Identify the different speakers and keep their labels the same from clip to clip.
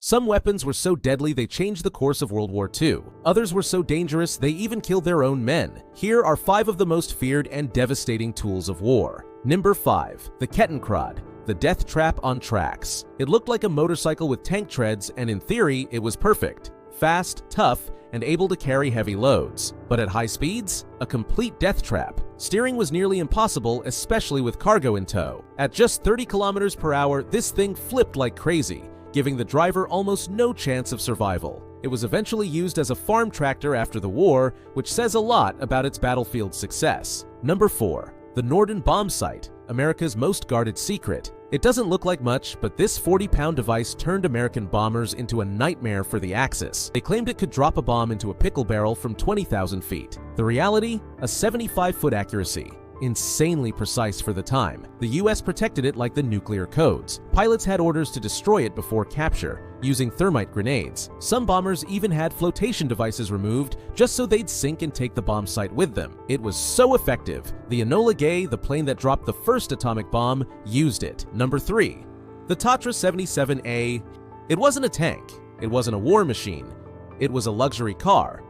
Speaker 1: Some weapons were so deadly they changed the course of World War II. Others were so dangerous they even killed their own men. Here are 5 of the most feared and devastating tools of war. Number 5. The Kettenkrad, the death trap on tracks. It looked like a motorcycle with tank treads, and in theory, it was perfect. Fast, tough, and able to carry heavy loads. But at high speeds, a complete death trap. Steering was nearly impossible, especially with cargo in tow. At just 30 kilometers per hour, this thing flipped like crazy, giving the driver almost no chance of survival. It was eventually used as a farm tractor after the war, which says a lot about its battlefield success. Number 4. The Norden bomb sight, America's most guarded secret. It doesn't look like much, but this 40-pound device turned American bombers into a nightmare for the Axis. They claimed it could drop a bomb into a pickle barrel from 20,000 feet. The reality? A 75-foot accuracy. Insanely precise for the time. The US protected it like the nuclear codes. Pilots had orders to destroy it before capture, using thermite grenades. Some bombers even had flotation devices removed just so they'd sink and take the bomb sight with them. It was so effective, the Enola Gay, the plane that dropped the first atomic bomb, used it. Number 3. The Tatra 77A. It wasn't a tank. It wasn't a war machine. It was a luxury car.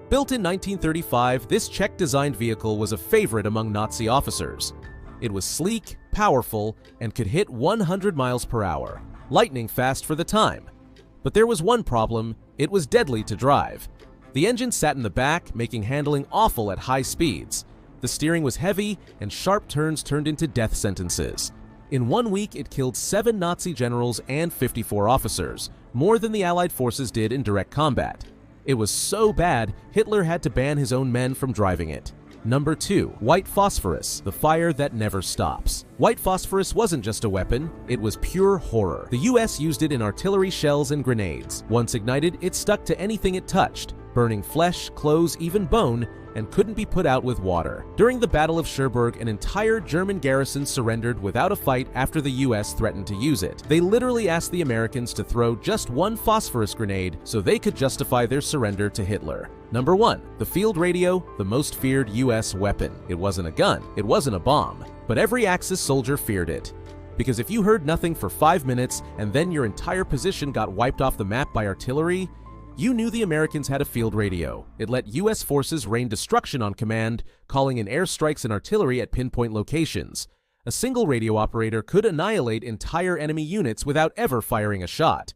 Speaker 1: Built in 1935, this Czech-designed vehicle was a favorite among Nazi officers. It was sleek, powerful, and could hit 100 miles per hour, lightning fast for the time. But there was one problem: it was deadly to drive. The engine sat in the back, making handling awful at high speeds. The steering was heavy, and sharp turns turned into death sentences. In 1 week, it killed 7 Nazi generals and 54 officers, more than the Allied forces did in direct combat. It was so bad, Hitler had to ban his own men from driving it. Number 2. White phosphorus, the fire that never stops. White phosphorus wasn't just a weapon, it was pure horror. The US used it in artillery shells and grenades. Once ignited, it stuck to anything it touched, burning flesh, clothes, even bone, and couldn't be put out with water. During the Battle of Cherbourg, an entire German garrison surrendered without a fight after the US threatened to use it. They literally asked the Americans to throw just one phosphorus grenade so they could justify their surrender to Hitler. Number 1. The field radio, the most feared US weapon. It wasn't a gun, it wasn't a bomb, but every Axis soldier feared it. Because if you heard nothing for 5 minutes and then your entire position got wiped off the map by artillery, you knew the Americans had a field radio. It let US forces rain destruction on command, calling in airstrikes and artillery at pinpoint locations. A single radio operator could annihilate entire enemy units without ever firing a shot.